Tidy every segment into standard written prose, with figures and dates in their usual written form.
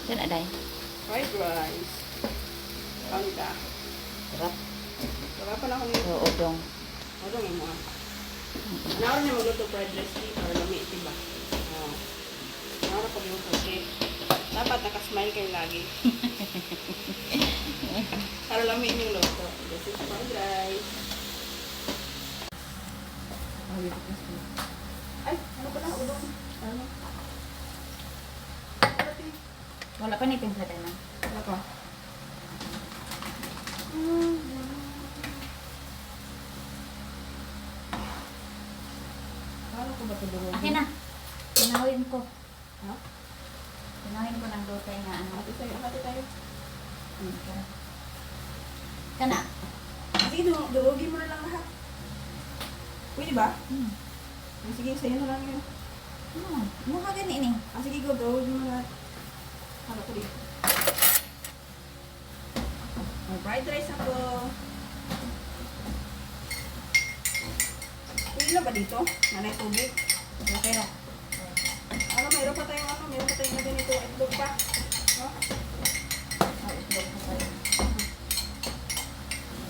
Saan aday? Fried rice. Pangka. Sarap. Sarap pa na ako nito. Oo, dong. Odong mo. Naon niya magluto fried rice dito para lami, diba? Oh. Naon ako yung okay. Dapat nakasmile kayo lagi. Para lami yung luto. This is fried rice. Ay, ano pala? Udong. Ano? Wala pa na itimpla tayo na. Ano pa? Paano ko ba ito durugin? Akin na. Pinahawin ko. Ha? Pinahawin ko ng dotay nga ano. Hati tayo, hati tayo. Kana. Sige, durugin mo na lang lahat. Pwede ba? Sige, sa'yo na lang yun. Mukha gani ni. Sige, go, durugin mo na lahat. Ano ko dito? May fried rice ako. Pwede na ba dito? Nanay tubig? Okay na. Ano, mayroon pa tayong ganito. Itlog pa. No? Itlog ko tayo.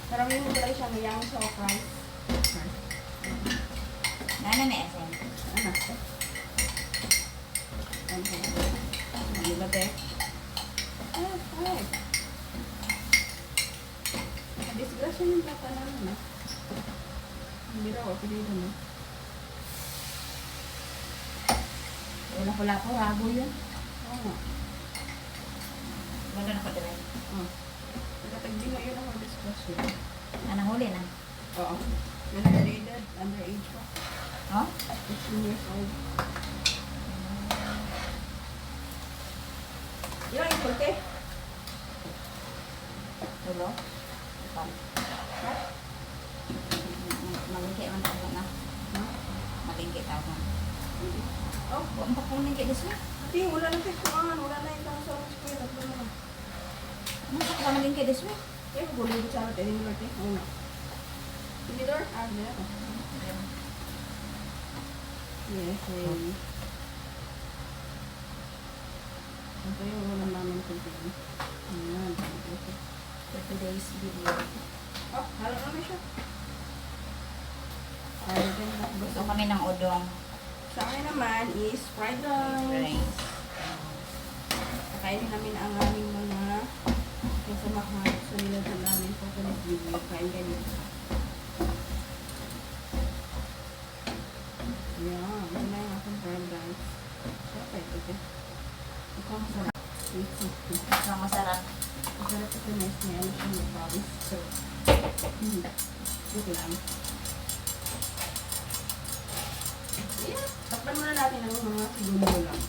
Karamihan mo talaga siyang yang sa rice. Nana na esen. Ano? Ano ba, te? Ay. Disgrasya yung plata namin, ha? Hindi raw, ako dito, no? Wala ko rago yun. Oo nga. Wala na ko dala. Nagkatagdi mo yun ako disgrasya. Huli na. Oo. Underrated, underage pa. Oh? 18 years old. Ilang ipol, te? Tulo. Pan. Malingkit man ako na. Malingkit ako. Oh, Huwag mo kunin kay Deswe. ati, wala na tayo kumangan. Wala na yung sa school. Tatlo na lang. Ano sa ka malingkit Deswe? Eh, gulo ko sa atin. Hindi natin. Oo nga. Hindi door? Ah, hindi na. Yes, hey. Ito yung ulam namin today. Ayan. For today's video. Oh, halo namin siya. Ay, Gusto kami ng udong. sa akin naman is fried rice. Rice. Kakainin namin ang aming mga kasamahan sa nilagyan namin sa today's video. Kain kayo. Ayan, ito na yung aking fried rice. Sarap ito, te. Ito ang sarap. Ito ang masarap. Masarap ito na may ano siya may promise. So, ito lang. Yeah, takpan muna natin ang mga segundo lang.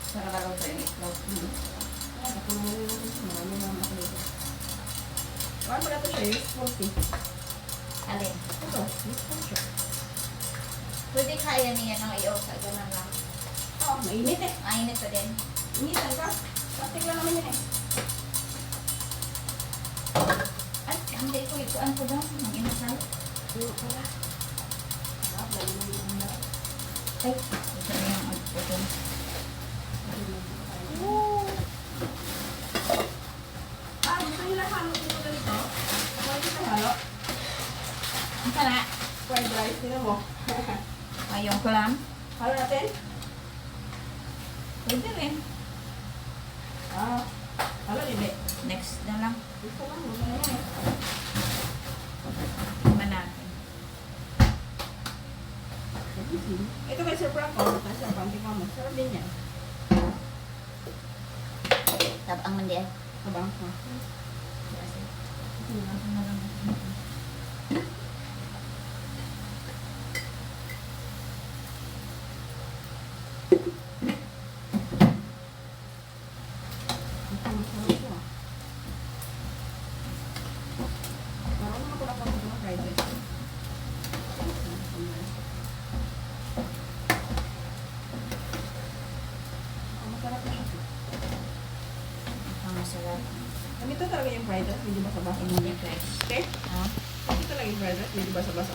Sarap araw sa yung itlog. Takpan muna natin sa marami na makulito. Saan pala ito siya? Useful tea. Alin? Ito, useful siya. Pwede kaya niya ng iyo sa ganun lang. Oh, mainit eh. Mainit pa din. Initan ka. Plastic lang naman yun eh. Ay, hindi ko ikuan ko daw. Ang inasal. Yung pala. Sarap, lalo na yung ulam. Ay, ito na yung udong. Ah, gusto nyo lang halo dito ganito? Pwede kita halo? Ang sana. Fried rice, tinan mo. Ayong kulam. Halo natin? Pwede rin. Ah, halo hindi. Next na lang. Gusto lang, gusto na yan eh. Tingnan natin. Ito kay Sir Frank, oh, kasi Sir Frank, ikaw mo. Sarap din yan. Tabang man di ay. Kabang ko. Marunong ako lang ako ng fried rice. Masarap na siya. Ang masarap. Ganito talaga yung fried rice, medyo basa-basa. Hindi fresh. Okay? Ha? Ito talaga yung fried rice, medyo basa-basa.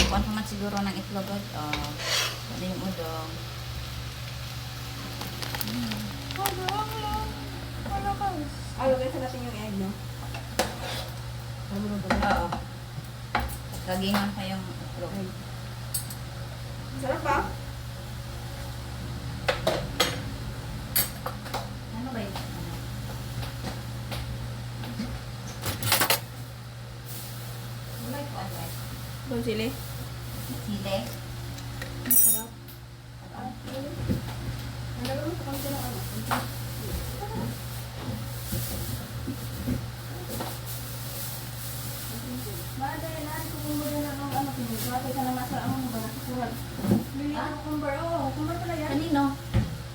Kuhan pa man siguro ng itlog. Oh. Ano yung udong. lagay sa natin yung egg, no? Oo. Kagingan pa yung itlog. Sarap ba? Ano ba yun? Gulay ko ano eh? Doon sili. Sile. Sarap. Ang lalo mo sa kanto ng ano. Madali na, kukumbar na ang ano pinito. Kaya ka na nasa ang mga nakakuhan. Bili Ah? ang kukumbar. Oo, kukumbar pala yan. Kanino?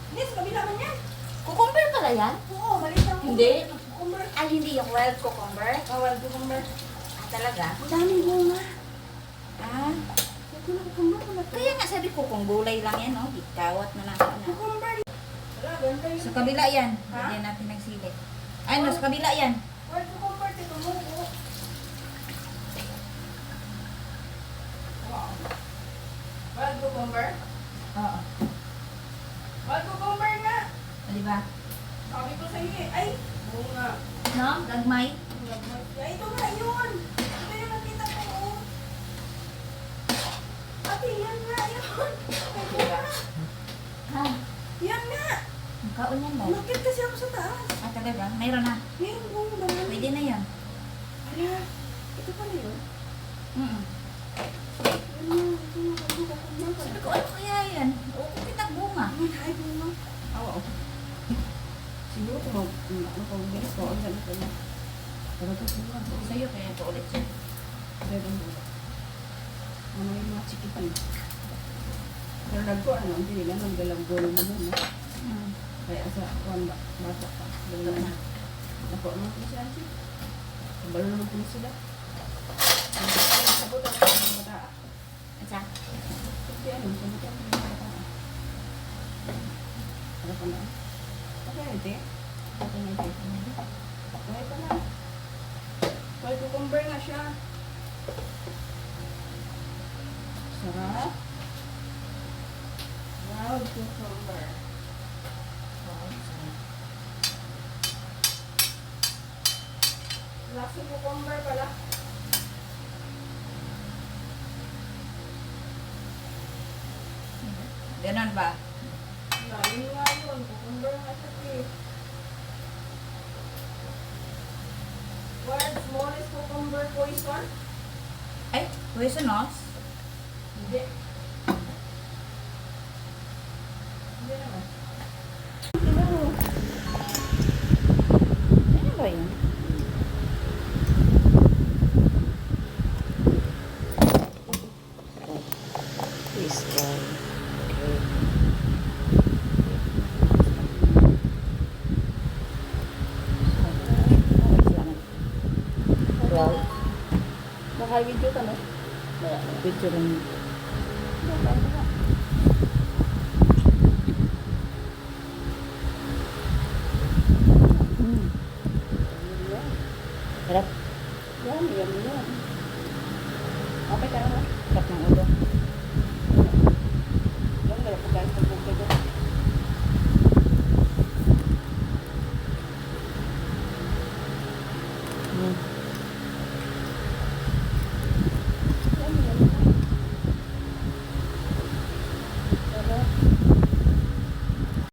Hindi, sa kabila man yan. Cucumber pala yan? Oo, maliit ang Hindi. kukumbar. Ay, hindi yung wild cucumber. Awal, kukumbar. Ah, talaga? Ang daming bunga. Ah, Ito na kukumbar pala. kaya nga sabi ko kung gulay lang yan, oh. Ikawat na lang na. Kukumbar. Wala, ganda yun. Sa kabila yan. Ha? Lagyan natin ng sili. Ay, no, sa kabila yan. Wal, kukumbar. Ito mo. Wow. Wild cucumber? Oo. Wild cucumber nga! O, diba? Sabi ko sa iyo eh. Ay! Bunga. No? Gagmay? Ay, ito nga yun! Ito yung nakita ko. Oh. Ate, yan nga yun! Ay, bunga. Ha? Yan nga! Ang kaon yan ba? Nakit kasi ako sa taas. Ah, talaga? Mayroon na. Yan, bunga. Pwede na yan. Ala, ito pala yun. Mm. Yan nga, ito nga. Kukumbar Sabi ko, pala. ano kaya yan? O, kung pinagbunga. Ay, bunga. Oo. Siguro kung ano kung bilis ko, ang ganito na. Talaga bunga. Sa'yo, kaya ito ulit siya. Pero ano yung mga chikitan. Pero nagko ano, hindi nila nang dalang golo na muna. Mm. Kaya sa wanda, bata pa. Dala na. Nako naman po siya siya. Kabalo naman po sila. Sabot ang mga bata. Asa? Kasi ano, sabot ang mga bata. Ano pa na? Okay, ito. Okay na ito. Okay pa na. Well, cucumber nga siya. Sarap. Wow, cucumber. Wow, sarap. Lasa cucumber pala. Ganon ba? Lalim nga yun. Cucumber nga siya eh. World's smallest cucumber poison? Ay, poisonous? Hindi. Hindi naman. Ano ba yun? This guy. Wow. Naka-video ka no? Picture lang.